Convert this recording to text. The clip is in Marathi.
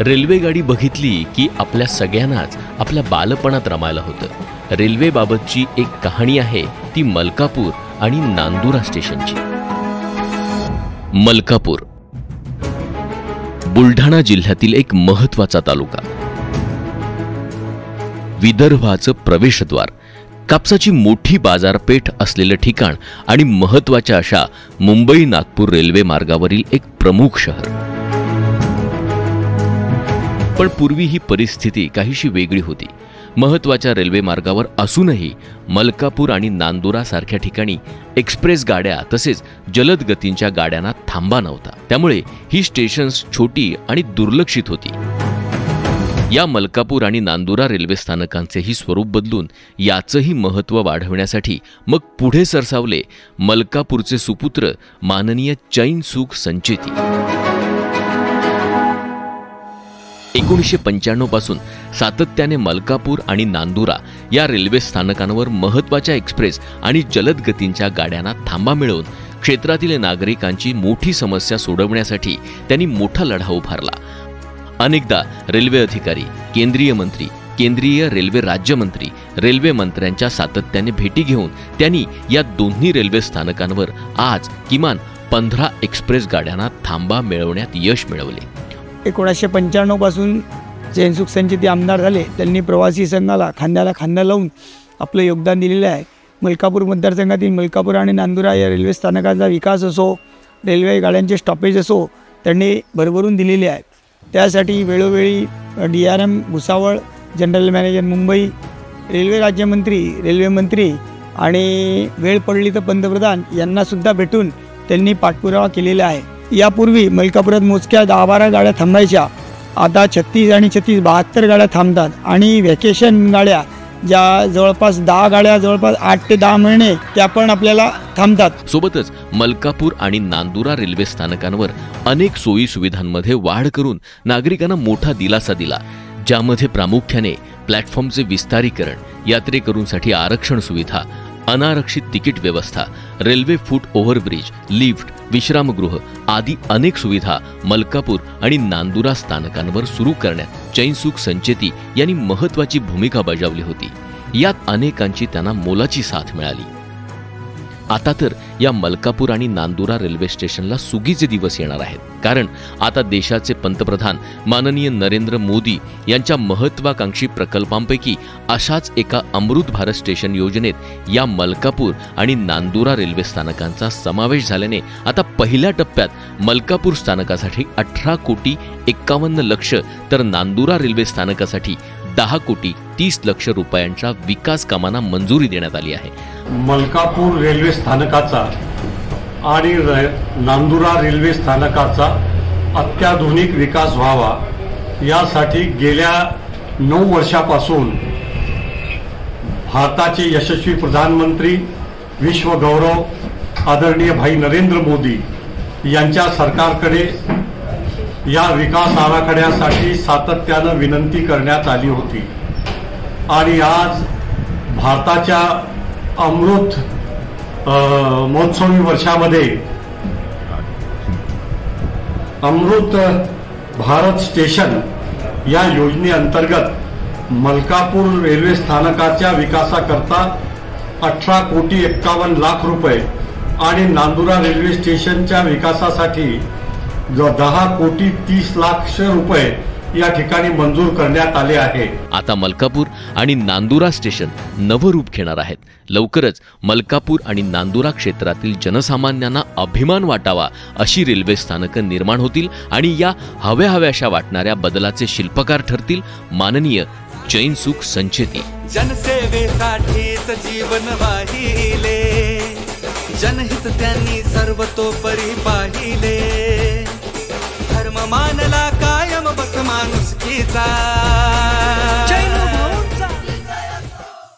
रेल्वेगाडी बघितली की आपल्या सगळ्यांनाच आपल्या बालपणात रमायला होतं। रेल्वेबाबतची एक कहाणी आहे ती मलकापूर आणि नांदुरा स्टेशनची। मलकापूर बुलढाणा जिल्ह्यातील एक महत्त्वाचा तालुका, विदर्भाचं प्रवेशद्वार, कापसाची मोठी बाजारपेठ असलेलं ठिकाण आणि महत्त्वाच्या अशा मुंबई नागपूर रेल्वे मार्गावरील एक प्रमुख शहर। पण पूर्वी ही परिस्थिती काहीशी वेगळी होती। महत्त्वाच्या रेल्वे मार्गावर असूनही मलकापूर आणि नांदुरा सारख्या ठिकाणी एक्सप्रेस गाड्या तसेच जलद गतींच्या गाड्यांना थांबा नव्हता। त्यामुळे ही स्टेशन्स छोटी आणि दुर्लक्षित होती। या मलकापूर आणि नांदुरा रेल्वे स्थानकांचेही स्वरूप बदलून याचंही महत्त्व वाढवण्यासाठी मग पुढे सरसावले मलकापूरचे सुपुत्र माननीय चैन सुख संचेती। 1995 पासून सातत्याने मलकापूर आणि नांदुरा या रेल्वे स्थानकांवर महत्त्वाच्या एक्सप्रेस आणि जलद गतींच्या गाड्यांना थांबा मिळवून क्षेत्रातील नागरिकांची मोठी समस्या सोडवण्यासाठी त्यांनी मोठा लढा उभारला। अनेकदा रेल्वे अधिकारी, केंद्रीय मंत्री, केंद्रीय रेल्वे राज्यमंत्री, रेल्वे मंत्र्यांच्या सातत्याने भेटी घेऊन त्यांनी या दोन्ही रेल्वे स्थानकांवर आज किमान 15 एक्सप्रेस गाड्यांना थांबा मिळवण्यात यश मिळवले। 1995 पासून चैनसुख संचेती आमदार झाले। त्यांनी प्रवासी संघाला खांद्याला खांदा लावून आपलं योगदान दिलेलं आहे। मलकापूर मतदारसंघातील मलकापूर आणि नांदुरा या रेल्वे स्थानकांचा विकास असो, रेल्वे गाड्यांचे स्टॉपेज असो, त्यांनी भरभरून दिलेले आहे। त्यासाठी वेळोवेळी DRM Bhusawal, general manager Mumbai, railway राज्यमंत्री, रेल्वे मंत्री आणि वेळ पडली तर पंतप्रधान यांनासुद्धा भेटून त्यांनी पाठपुरावा केलेला आहे। यापूर्वी मलकापुरात मोजक्या 10-12 गाड्या थांबायच्या, आता 36 आणि 36 72 गाड्या थांबतात आणि व्हॅकेशन गाड्या ज्या जवळपास 10 गाड्या जवळपास 8 ते 10 महिने त्या पण आपल्याला थांबतात। सोबतच मलकापूर आणि नांदुरा रेल्वे स्थानकांवर अनेक सोयी सुविधांमध्ये वाढ करून नागरिकांना मोठा दिलासा दिला, ज्यामध्ये प्रामुख्याने प्लॅटफॉर्मचे विस्तारीकरण, यात्रेकरूंसाठी आरक्षण सुविधा, अनारक्षित तिकीट व्यवस्था, रेल्वे फूट ओव्हरब्रिज, लिफ्ट, विश्रामगृह आदी अनेक सुविधा मलकापूर आणि नांदुरा स्थानकांवर सुरू करण्यात चैनसुख संचेती यांनी महत्त्वाची भूमिका बजावली होती। यात अनेकांची त्यांना मोलाची साथ मिळाली। आता तर या मलकापूर आणि नांदुरा रेल्वे स्टेशनला सुगीचे दिवस येणार आहेत, कारण आता देशाचे पंतप्रधान माननीय नरेंद्र मोदी यांच्या महत्त्वाकांक्षी प्रकल्पांपैकी अशाच एका अमृत भारत स्टेशन योजनेत या मलकापूर आणि नांदुरा रेल्वे स्थानकांचा समावेश झाल्याने आता पहिल्या टप्प्यात मलकापूर स्थानकासाठी 18 कोटी 51 लक्ष तर नांदुरा रेल्वे स्थानकासाठी 10 कोटी 30 लक्ष रुपयांच्या विकास कामांना मंजुरी देण्यात आली आहे। मलकापूर रेल्वे स्थानकाचा आणि नांदुरा रेल्वे स्थानकाचा अत्याधुनिक विकास व्हावा यासाठी गेल्या 9 वर्षापासून भारताचे यशस्वी प्रधानमंत्री, विश्वगौरव आदरणीय भाई नरेंद्र मोदी यांच्या सरकारकडे या विकास आराखड्यासाठी सातत्यानं विनंती करण्यात आली होती आणि आज भारताच्या अमृत महोत्सवी वर्षामध्ये अमृत भारत स्टेशन या योजनेअंतर्गत मलकापूर रेल्वे स्थानकाच्या विकासाकरता 18 कोटी 51 लाख रुपये आणि नांदुरा रेल्वे स्टेशनच्या विकासासाठी 10 कोटी 30 लाख रुपये या ठिकाणी मंजूर करण्यात आले आहे। आता मलकापूर आणि नांदुरा स्टेशन नवरूप घेणार आहेत। लवकरच मलकापूर आणि नांदुरा क्षेत्रातील जनसामान्यांना अभिमान वाटावा अशी रेल्वे स्थानकं निर्माण होतील आणि या हव्याहव्याशा वाटणाऱ्या बदलाचे शिल्पकार ठरतील माननीय चैनसुख संचेती। जनसेवेसाठीच जीवन वाहिले, जनहित त्यांनी सर्वतोपरी पाहिले, धर्म मानला कायम बस माणुसकीचा।